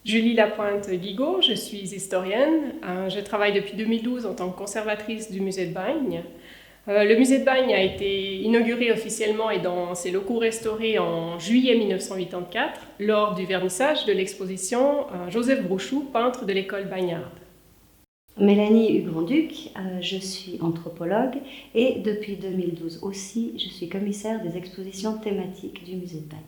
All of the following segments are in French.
Julie Lapointe-Guigaud, je suis historienne. Je travaille depuis 2012 en tant que conservatrice du musée de Bagne. Le musée de Bagne a été inauguré officiellement et dans ses locaux restaurés en juillet 1984 lors du vernissage de l'exposition Joseph Brochou, peintre de l'école bagnarde. Mélanie Hugon-Duc, je suis anthropologue et depuis 2012 aussi, je suis commissaire des expositions thématiques du musée de Bagne.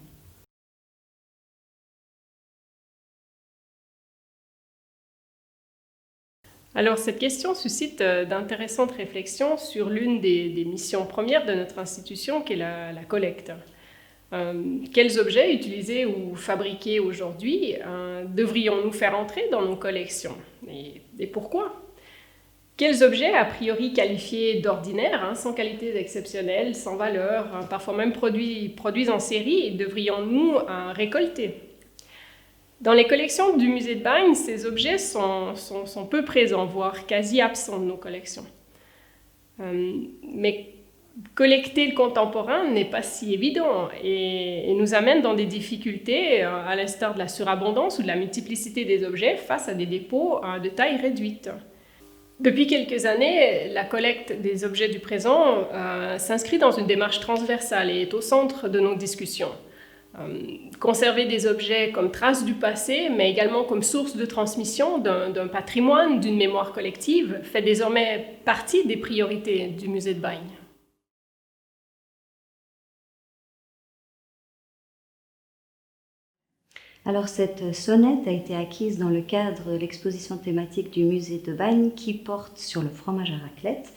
Alors cette question suscite d'intéressantes réflexions sur l'une des missions premières de notre institution qui est la collecte. Quels objets utilisés ou fabriqués aujourd'hui devrions-nous faire entrer dans nos collections et pourquoi? Quels objets, a priori qualifiés d'ordinaires, sans qualités exceptionnelles, sans valeur, parfois même produits en série, devrions-nous récolter? Dans les collections du musée de Bagne, ces objets sont peu présents, voire quasi absents de nos collections. Mais collecter le contemporain n'est pas si évident et nous amène dans des difficultés, à l'instar de la surabondance ou de la multiplicité des objets face à des dépôts de taille réduite. Depuis quelques années, la collecte des objets du présent s'inscrit dans une démarche transversale et est au centre de nos discussions. Conserver des objets comme traces du passé, mais également comme source de transmission d'un patrimoine, d'une mémoire collective, fait désormais partie des priorités du musée de Bagne. Alors cette sonnette a été acquise dans le cadre de l'exposition thématique du musée de Bagne qui porte sur le fromage à raclette.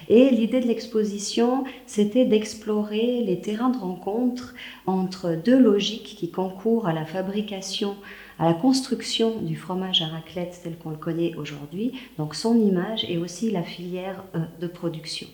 Et l'idée de l'exposition, c'était d'explorer les terrains de rencontre entre deux logiques qui concourent à la fabrication, à la construction du fromage à raclette tel qu'on le connaît aujourd'hui, donc son image et aussi la filière de production.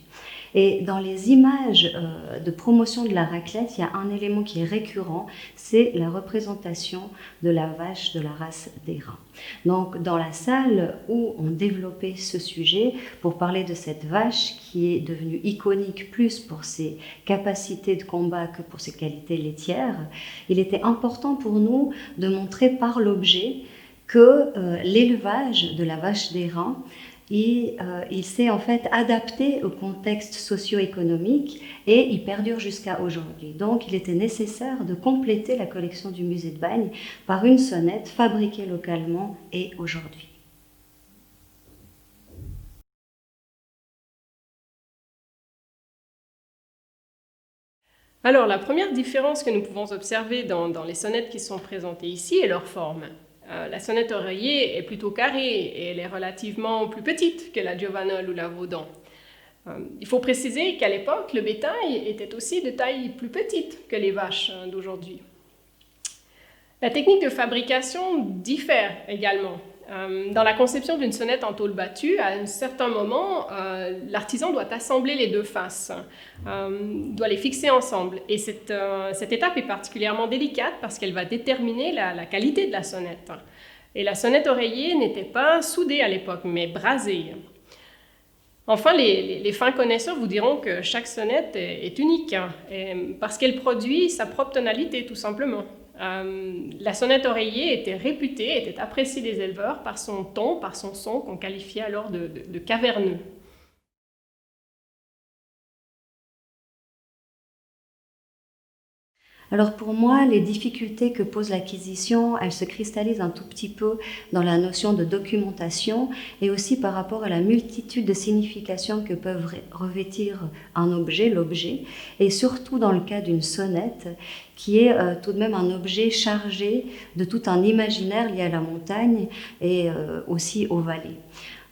Et dans les images de promotion de la raclette, il y a un élément qui est récurrent, c'est la représentation de la vache de la race des Rins. Donc dans la salle où on développait ce sujet, pour parler de cette vache qui est devenue iconique plus pour ses capacités de combat que pour ses qualités laitières, il était important pour nous de montrer par l'objet que l'élevage de la vache des Rins il s'est en fait adapté au contexte socio-économique et il perdure jusqu'à aujourd'hui. Donc il était nécessaire de compléter la collection du musée de Bagne par une sonnette fabriquée localement et aujourd'hui. Alors la première différence que nous pouvons observer dans les sonnettes qui sont présentées ici est leur forme. La sonnette oreiller est plutôt carrée et elle est relativement plus petite que la giovanole ou la vaudan. Il faut préciser qu'à l'époque, le bétail était aussi de taille plus petite que les vaches d'aujourd'hui. La technique de fabrication diffère également. Dans la conception d'une sonnette en tôle battue, à un certain moment, l'artisan doit assembler les deux faces, doit les fixer ensemble. Et cette étape est particulièrement délicate parce qu'elle va déterminer la qualité de la sonnette. Et la sonnette oreiller n'était pas soudée à l'époque, mais brasée. Enfin, les fins connaisseurs vous diront que chaque sonnette est unique, parce qu'elle produit sa propre tonalité, tout simplement. La sonnette oreiller était réputée, était appréciée des éleveurs par son ton, par son son qu'on qualifiait alors de caverneux. Alors pour moi, les difficultés que pose l'acquisition, elles se cristallisent un tout petit peu dans la notion de documentation et aussi par rapport à la multitude de significations que peuvent revêtir un objet, l'objet, et surtout dans le cas d'une sonnette qui est tout de même un objet chargé de tout un imaginaire lié à la montagne et aussi aux vallées.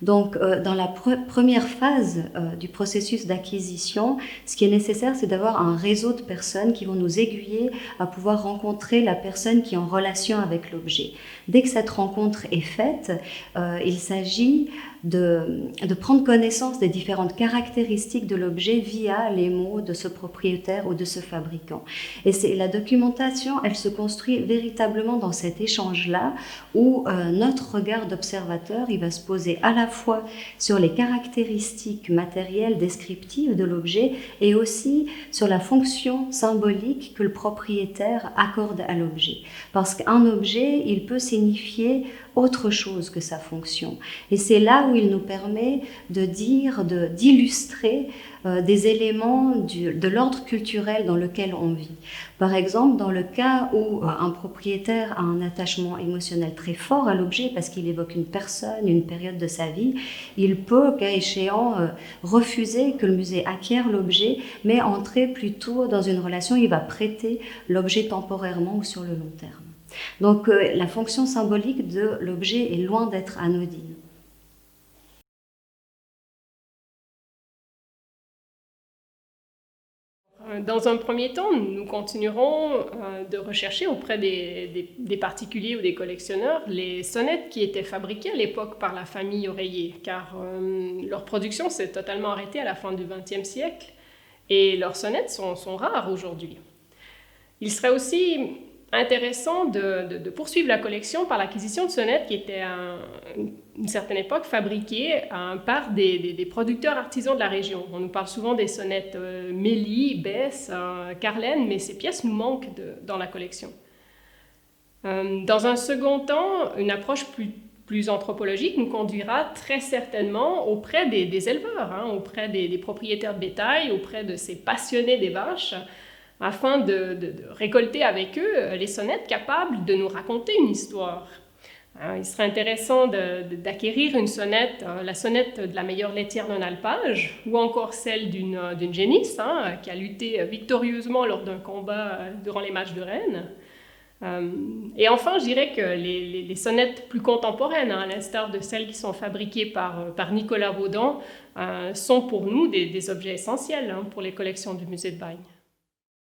Donc, dans la première phase du processus d'acquisition, ce qui est nécessaire, c'est d'avoir un réseau de personnes qui vont nous aiguiller à pouvoir rencontrer la personne qui est en relation avec l'objet. Dès que cette rencontre est faite, il s'agit de prendre connaissance des différentes caractéristiques de l'objet via les mots de ce propriétaire ou de ce fabricant. Et la documentation, elle se construit véritablement dans cet échange-là où notre regard d'observateur, il va se poser à la la fois sur les caractéristiques matérielles descriptives de l'objet et aussi sur la fonction symbolique que le propriétaire accorde à l'objet. Parce qu'un objet, il peut signifier autre chose que sa fonction. Et c'est là où il nous permet d'illustrer des éléments de l'ordre culturel dans lequel on vit. Par exemple, dans le cas où un propriétaire a un attachement émotionnel très fort à l'objet parce qu'il évoque une personne, une période de sa vie, il peut, cas échéant, refuser que le musée acquiert l'objet, mais entrer plutôt dans une relation, il va prêter l'objet temporairement ou sur le long terme. Donc la fonction symbolique de l'objet est loin d'être anodine. Dans un premier temps, nous continuerons de rechercher auprès des particuliers ou des collectionneurs les sonnettes qui étaient fabriquées à l'époque par la famille Oreiller, car leur production s'est totalement arrêtée à la fin du XXe siècle et leurs sonnettes sont rares aujourd'hui. Il serait aussi intéressant de poursuivre la collection par l'acquisition de sonnettes qui étaient à une certaine époque fabriquées par des producteurs artisans de la région. On nous parle souvent des sonnettes Mélie, Besse, Carlène, mais ces pièces nous manquent dans la collection. Dans un second temps, une approche plus anthropologique nous conduira très certainement auprès des éleveurs, auprès des propriétaires de bétail, auprès de ces passionnés des vaches, afin de récolter avec eux les sonnettes capables de nous raconter une histoire. Il serait intéressant d'acquérir une sonnette, la sonnette de la meilleure laitière d'un alpage, ou encore celle d'une génisse qui a lutté victorieusement lors d'un combat durant les matchs de Rennes. Et enfin, je dirais que les sonnettes plus contemporaines, à l'instar de celles qui sont fabriquées par Nicolas Vaudan, sont pour nous des objets essentiels pour les collections du musée de Bagne.